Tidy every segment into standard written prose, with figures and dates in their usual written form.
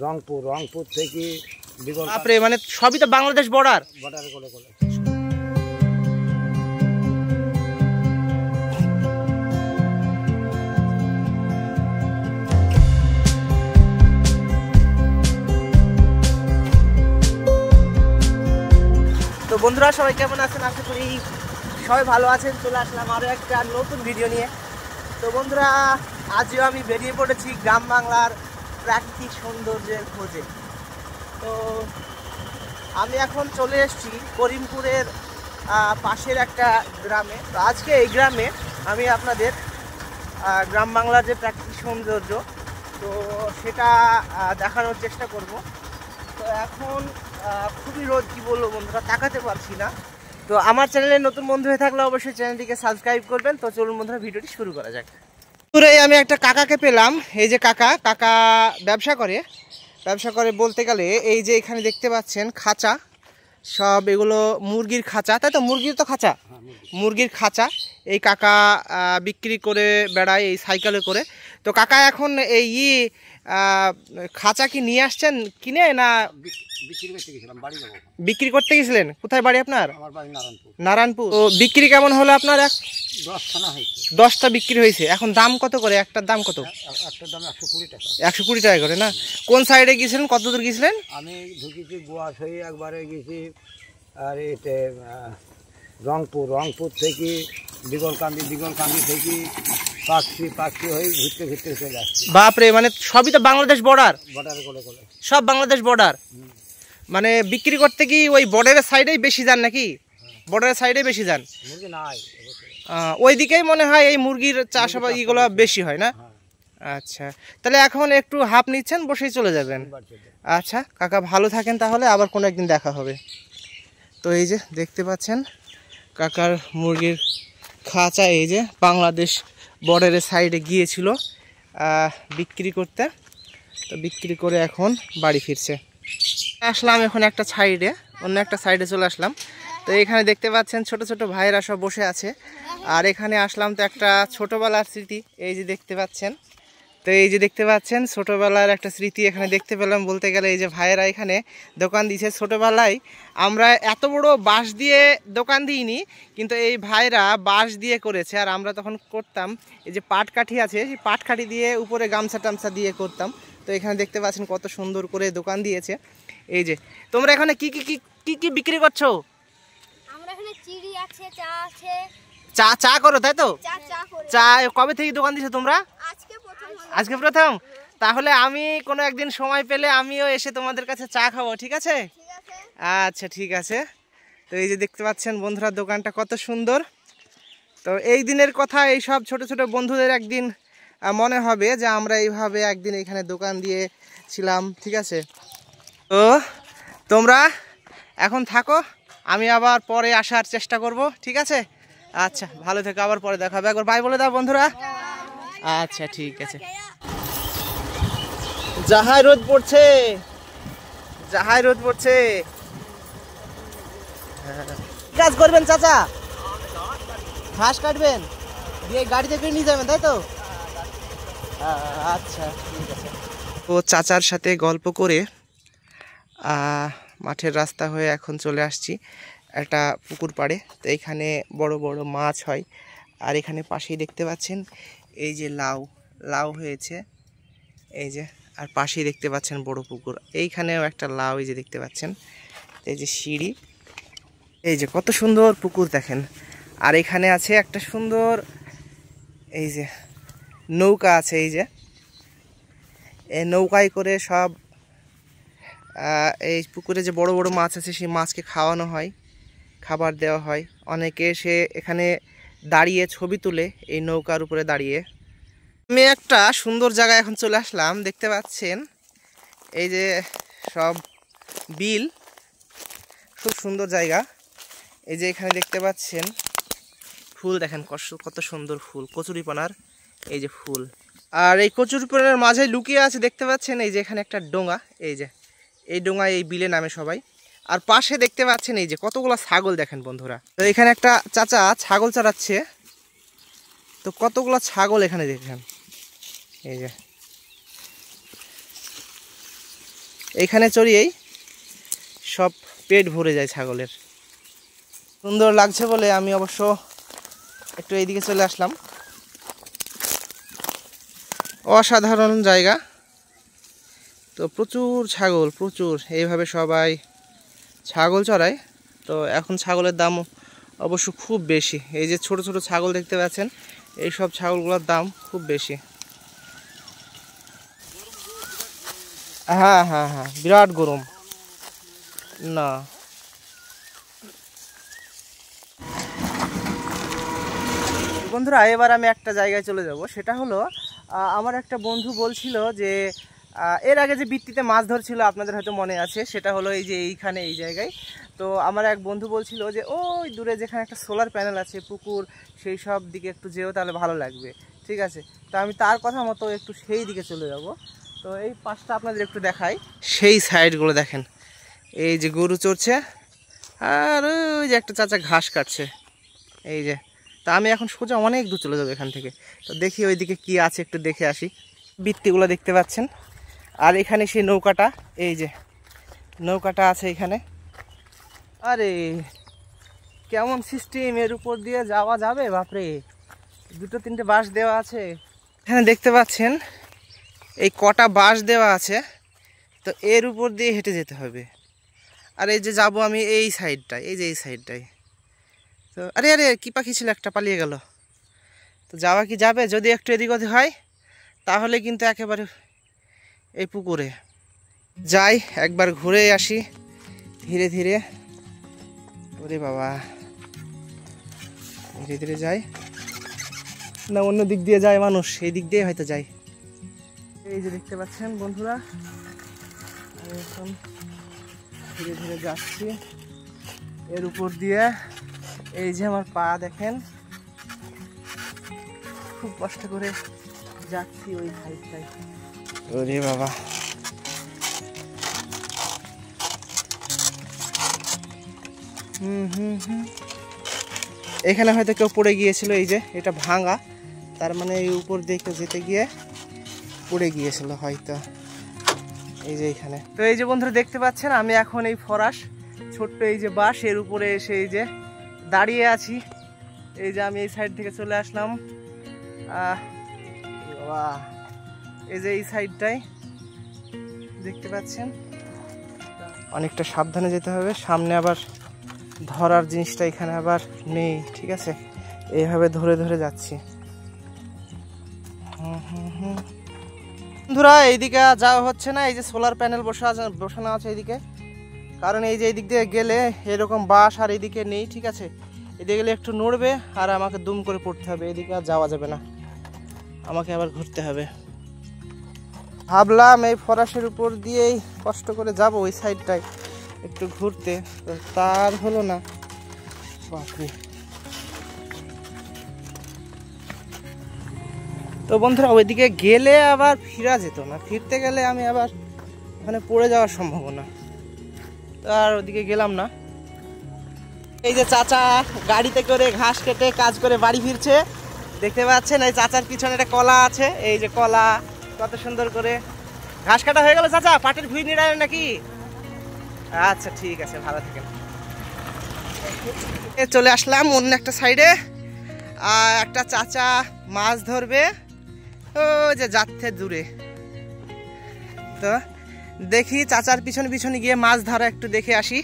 রংপুর থেকে আপনি মানে সবই তো বাংলাদেশ বর্ডার করে করে। তো বন্ধুরা সবাই কেমন আছেন? আশা করি সবাই ভালো আছেন। চলে আসলাম আরও একটা নতুন ভিডিও নিয়ে। তো বন্ধুরা আজও আমি বেরিয়ে পড়েছি গ্রাম বাংলার প্রাকৃতিক সৌন্দর্যের খোঁজে। তো আমি এখন চলে এসেছি করিমপুরের পাশের একটা গ্রামে। তো আজকে এই গ্রামে আমি আপনাদের গ্রাম বাংলার যে প্রাকৃতিক সৌন্দর্য তো সেটা দেখানোর চেষ্টা করব। তো এখন খুবই রোদ, কি বলবো বন্ধুরা, তাকাতে পারছি না। তো আমার চ্যানেলে নতুন বন্ধু হয়ে থাকলে অবশ্যই চ্যানেলটিকে সাবস্ক্রাইব করবেন। তো চলুন বন্ধুরা ভিডিওটি শুরু করা যাক। দূরে আমি একটা কাকাকে পেলাম। এই যে কাকা ব্যবসা করে বলতে গেলে এই যে এখানে দেখতে পাচ্ছেন খাঁচা, সব এগুলো মুরগির খাঁচা, তাই তো? মুরগির তো খাঁচা, মুরগির খাঁচা এই কাকা বিক্রি করে বেড়ায় এই সাইকেলে করে। তো কাকা এখন এই খাঁচা কি নিয়ে আসছেন কিনে না বিক্রি করতে গেছিলেন? কোথায় বাড়ি আপনার? নারায়ণপুর। তো বিক্রি কেমন হলো আপনার? 10টা বিক্রি হয়েছে। এখন দাম কত করে? একটার দাম কত? একটার দাম 120 টাকা। 120 টাকা করে না? কোন সাইডে গিয়েছিলেন? কত দূর গিয়েছিলেন? আমি ঢুকেছি গোয়াস হয়ে একবারে গেছি আর এতে রংপুর থেকে দিগলকান্দি থেকে পাখি হয়ে ঘুরতে চলে আসছে। বাপরে, মানে সবই তো বাংলাদেশ বর্ডার করে করে। সব বাংলাদেশ বর্ডার। মানে বিক্রি করতে কি ওই বর্ডারের সাইডেই বেশি যান নাকি? বর্ডারের সাইডে বেশি যান? মুরগি নাই ওই দিকেই মনে হয় এই মুরগির চাষাবাদ এগুলো বেশি হয় না? আচ্ছা, তাহলে এখন একটু হাফ নিচ্ছেন, বসেই চলে যাবেন? আচ্ছা কাকা, ভালো থাকেন তাহলে, আবার কোনো একদিন দেখা হবে। তো এই যে দেখতে পাচ্ছেন কাকার মুরগির খাঁচা, এই যে বাংলাদেশ বর্ডারের সাইডে গিয়েছিল বিক্রি করতে। তো বিক্রি করে এখন বাড়ি ফিরছে। আসলাম এখন একটা সাইডে, অন্য একটা সাইডে চলে আসলাম। তো এখানে দেখতে পাচ্ছেন ছোট ছোট ভাইরা সব বসে আছে। আর এখানে আসলাম তো একটা ছোটবেলার স্মৃতি, এই যে দেখতে পাচ্ছেন। তো এই যে দেখতে পাচ্ছেন ছোটবেলার একটা স্মৃতি এখানে দেখতে পেলাম। বলতে গেলে এই যে ভাইয়েরা এখানে দোকান দিয়েছে। ছোটবেলায় আমরা এত বড় বাঁশ দিয়ে দোকান দিইনি, কিন্তু এই ভাইরা বাঁশ দিয়ে করেছে। আর আমরা তখন করতাম এই যে পাটকাঠি আছে, সেই পাটকাঠি দিয়ে উপরে গামছা টামছা দিয়ে করতাম। তো এখানে দেখতে পাচ্ছেন কত সুন্দর করে দোকান দিয়েছে। এই যে তোমরা এখানে কি কি কি কি কি বিক্রি করছো? আমরা এখানে চিড়ি আছে, চা আছে। চা করো, তাই তো? চা কবে থেকে দোকান দিয়েছো তোমরা? আজকে প্রথম? তাহলে আমি কোনো একদিন সময় পেলে আমিও এসে তোমাদের কাছে চা খাবো, ঠিক আছে? আচ্ছা ঠিক আছে। তো এই যে দেখতে পাচ্ছেন বন্ধুরা দোকানটা কত সুন্দর। তো এই দিনের কথা এই সব ছোট ছোট বন্ধুদের একদিন মনে হবে যে আমরা এইভাবে একদিন এখানে দোকান দিয়েছিলাম, ঠিক আছে? তো তোমরা এখন থাকো, আমি আবার পরে আসার চেষ্টা করব, ঠিক আছে? আচ্ছা ভালো থেকো, আবার পরে দেখা হবে। একবার বাই বলে দাও বন্ধুরা। আচ্ছা ঠিক আছে। যাহাই রোদ পড়ছে। কাজ করবেন চাচা? ঘাস কাটবেন, দিয়ে গাড়িতে করে নিয়ে যাবেন, তাই তো? আচ্ছা ঠিক আছে। তো চাচার সাথে গল্প করে মাঠের রাস্তা হয়ে এখন চলে আসছি একটা পুকুর পাড়ে। তো এখানে বড় বড় মাছ হয়। আর এখানে পাশেই দেখতে পাচ্ছেন এই যে লাউ হয়েছে, এই যে। আর পাশেই দেখতে পাচ্ছেন বড় পুকুর, এইখানেও একটা লাউ, এই যে দেখতে পাচ্ছেন। এই যে সিঁড়ি, এই যে কত সুন্দর পুকুর দেখেন। আর এখানে আছে একটা সুন্দর এই যে নৌকা আছে, এই যে এই নৌকায় করে সব এই পুকুরে যে বড় বড় মাছ আছে সেই মাছকে খাওয়ানো হয়, খাবার দেওয়া হয়। অনেকে সে এখানে দাঁড়িয়ে ছবি তুলে এই নৌকার উপরে দাঁড়িয়ে। আমি একটা সুন্দর জায়গায় এখন চলে আসলাম, দেখতে পাচ্ছেন এই যে সব বিল, খুব সুন্দর জায়গা। এই যে এখানে দেখতে পাচ্ছেন ফুল, দেখেন কত সুন্দর ফুল, কচুরিপানার এই যে ফুল। আর এই কচুরিপানার মাঝে লুকিয়ে আছে দেখতে পাচ্ছেন এই যে এখানে একটা ডোঙা, এই যে এই ডোঙায় এই বিলে নামে সবাই। আর পাশে দেখতে পাচ্ছেন এই যে কতগুলো ছাগল দেখেন বন্ধুরা। তো এখানে একটা চাচা ছাগল চড়াচ্ছে। তো কতগুলো ছাগল এখানে দেখেন, এই যে এইখানে চড়িয়েই সব পেট ভরে যায় ছাগলের। সুন্দর লাগছে বলে আমি অবশ্য একটু এইদিকে চলে আসলাম। অসাধারণ জায়গা। তো প্রচুর ছাগল, প্রচুর, এইভাবে সবাই ছাগল চড়ায়। তো এখন ছাগলের দাম অবশ্য খুব বেশি। এই যে ছোট ছোট ছাগল দেখতে পাচ্ছেন, এই সব ছাগলগুলোর দাম খুব বেশি। হ্যাঁ হ্যাঁ হ্যাঁ, বিরাট গরম। না বন্ধুরা, এবার আমি একটা জায়গায় চলে যাব। সেটা হলো আমার একটা বন্ধু বলছিল যে এর আগে যে বৃত্তিতে মাছ ধরছিল, আপনাদের হয়তো মনে আছে, সেটা হলো এই যে এইখানে এই জায়গায়। তো আমার এক বন্ধু বলছিল যে ওই দূরে যেখানে একটা সোলার প্যানেল আছে, পুকুর, সেই সব দিকে একটু যেও, তাহলে ভালো লাগবে। ঠিক আছে, তো আমি তার কথা মতো একটু সেই দিকে চলে যাব। তো এই পাশটা আপনাদের একটু দেখাই। সেই সাইডগুলো দেখেন, এই যে গরু চড়ছে, আর ওই যে একটা চাচা ঘাস কাটছে। এই যে, তা আমি এখন সোজা অনেক দূর চলে যাবো এখান থেকে। তো দেখি ওইদিকে কি আছে, একটু দেখে আসি। বৃত্তিগুলো দেখতে পাচ্ছেন, আর এখানে সেই নৌকাটা, এই যে নৌকাটা আছে এখানে। আরে কেমন সিস্টেম, এর উপর দিয়ে যাওয়া যাবে? বাপরে, দুটো তিনটে বাঁশ দেওয়া আছে এখানে দেখতে পাচ্ছেন। এই কটা বাঁশ দেওয়া আছে, তো এর উপর দিয়ে হেঁটে যেতে হবে। আর এই যে যাব আমি এই সাইডটায়, এই যে এই সাইডটায়। তো আরে আরে কি পাখি ছিল একটা, পালিয়ে গেল। তো যাওয়া কি যাবে? যদি একটু এদিক ওদিক হয় তাহলে কিন্তু একেবারে এই পুকুরে যাই, একবার ঘুরে আসি ধীরে ধীরে। ওরে বাবা, ধীরে ধীরে যাই না, অন্য দিক দিয়ে যায় মানুষ, এই দিক দিয়ে হয়তো যায়। এই যে দেখতে পাচ্ছেন বন্ধুরা, আমি এখন ধীরে ধীরে যাচ্ছি এর উপর দিয়ে। এই যে আমার পা দেখেন, খুব কষ্ট করে যাচ্ছি ওই সাইডটায়। ওরে বাবা, এখানে হয়তো কেউ পড়ে গিয়েছিল। এই যে এটা ভাঙা, তার মানে এই উপর দিয়ে কেউ যেতে গিয়ে পড়ে গিয়েছিল হয়তো। এই যে এখানে, তো এই যে বন্ধুরা দেখতে পাচ্ছেন, আমি এখন এই ফরাস ছোট্ট এই যে বাঁশ, এর উপরে এসে এই যে দাঁড়িয়ে আছি। এই যে আমি এই সাইড থেকে চলে আসলাম। এই যে এই সাইডটাই দেখতে পাচ্ছেন, অনেকটা সাবধানে যেতে হবে। সামনে আবার ধরার জিনিসটা এখানে আবার নেই। ঠিক আছে, এইভাবে ধরে ধরে যাচ্ছি। বন্ধুরা এইদিকে যাওয়া হচ্ছে না, এই যে সোলার প্যানেল বসানো আছে এইদিকে। কারণ এই যে এইদিক দিয়ে গেলে এরকম বাঁশ আর এইদিকে নেই। ঠিক আছে, এদিকে গেলে একটু নড়বে আর আমাকে দুম করে পড়তে হবে। এদিকে আর যাওয়া যাবে না, আমাকে আবার ঘুরতে হবে। ভাবলাম এই ফরাসের উপর দিয়েই কষ্ট করে যাব ওই সাইডটায় একটু ঘুরতে, তার হলো না। বাপরে। তো বন্ধুরা ওইদিকে গেলে আবার ফিরা যেত না, ফিরতে গেলে আমি আবার ওখানে পড়ে যাওয়ার সম্ভাবনা। তো আর ওদিকে গেলাম না। এই যে চাচা গাড়িতে করে ঘাস কেটে কাজ করে বাড়ি ফিরছে, দেখতে পাচ্ছেন। এই চাচার পিছনে একটা কলা আছে, এই যে কলা, কত সুন্দর করে ঘাস কাটা হয়ে গেল। চাচা পাটের ভুঁই নিয়ে যাবেন নাকি? আচ্ছা ঠিক আছে, ভালো থাকেন। চলে আসলাম অন্য একটা সাইডে, আর একটা চাচা মাছ ধরবে, ও যে যাচ্ছে দূরে। তো দেখি চাচার পিছনে পিছনে গিয়ে মাছ ধরা একটু দেখে আসি।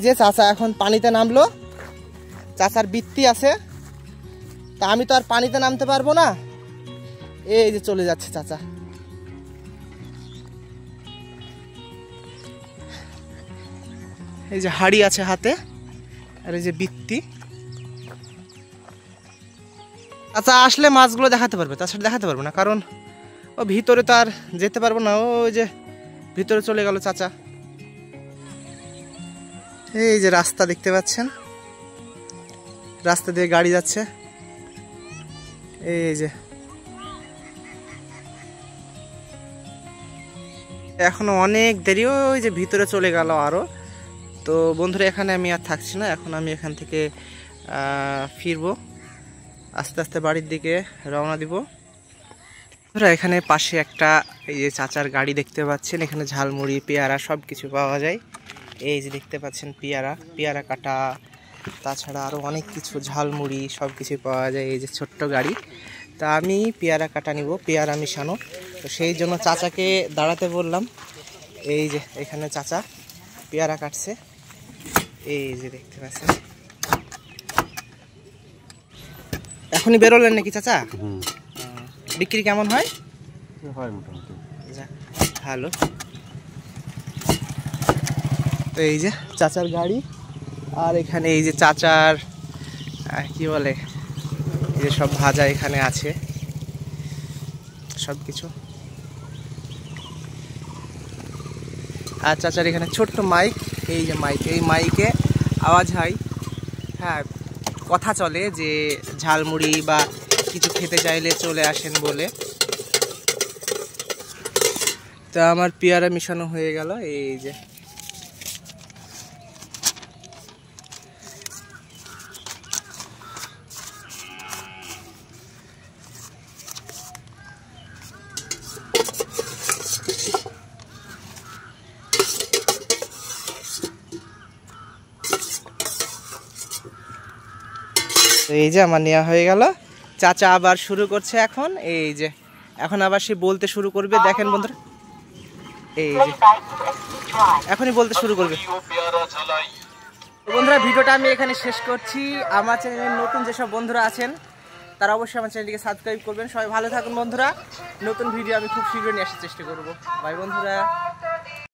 যে চাচা এখন পানিতে নামলো, চাচার বৃত্তি আছে, তা আমি তো আর পানিতে নামতে পারবো না। এই যে চলে যাচ্ছে চাচা। এই যে হাড়ি আছে হাতে, আর এই যে বৃত্তি। চাচা আসলে মাছগুলো দেখাতে পারবে, তাছাড়া দেখাতে পারবো না, কারণ ও ভিতরে তো আর যেতে পারবো না। ওই যে ভিতরে চলে গেল চাচা। এই যে রাস্তা দেখতে পাচ্ছেন, রাস্তা দিয়ে গাড়ি যাচ্ছে। এই যে এখনো অনেক দেরি, ওই যে ভিতরে চলে গেল আরো। তো বন্ধুরা এখানে আমি আর থাকছি না, এখন আমি এখান থেকে ফিরবো, আস্তে আস্তে বাড়ির দিকে রওনা দিব। এখানে পাশে একটা এই যে চাচার গাড়ি দেখতে পাচ্ছেন, এখানে ঝালমুড়ি পেয়ারা সব কিছু পাওয়া যায়। এই যে দেখতে পাচ্ছেন পেয়ারা কাটা, তাছাড়া আরও অনেক কিছু ঝালমুড়ি সব কিছু পাওয়া যায়। এই যে ছোট্ট গাড়ি, তা আমি পেয়ারা কাটা নিব, পেয়ারা মিশানো, তো সেই জন্য চাচাকে দাঁড়াতে বললাম। এই যে এখানে চাচা পেয়ারা কাটছে, এই যে দেখতে পাচ্ছেন। এখনই বেরোলেন নাকি চাচা? বিক্রি কেমন হয়? মোটামুটি ভালো। তো এই যে চাচার গাড়ি, আর এখানে এই যে চাচার কি বলে, এই যে সব ভাজা এখানে আছে সব কিছু। আর চাচার এখানে ছোট্ট মাইক, এই যে মাইক, এই মাইকে আওয়াজ হয়, হ্যাঁ কথা চলে যে ঝালমুড়ি বা কিছু খেতে চাইলে চলে আসেন বলে। তো আমার পেয়ারা মিশানো হয়ে গেল, এই যে এই যে আমার নেওয়া হয়ে গেল। চাচা আবার শুরু করছে এখন, এই যে এখন আবার সে বলতে শুরু করবে। দেখেন বন্ধুরা, এই যে এখনই বলতে শুরু করবে। বন্ধুরা ভিডিওটা আমি এখানে শেষ করছি। আমার চ্যানেলের নতুন যেসব বন্ধুরা আছেন তারা অবশ্যই আমার চ্যানেলটিকে সাবস্ক্রাইব করবেন। সবাই ভালো থাকুন বন্ধুরা, নতুন ভিডিও আমি খুব শীঘ্রই নিয়ে আসার চেষ্টা করব। বাই বন্ধুরা।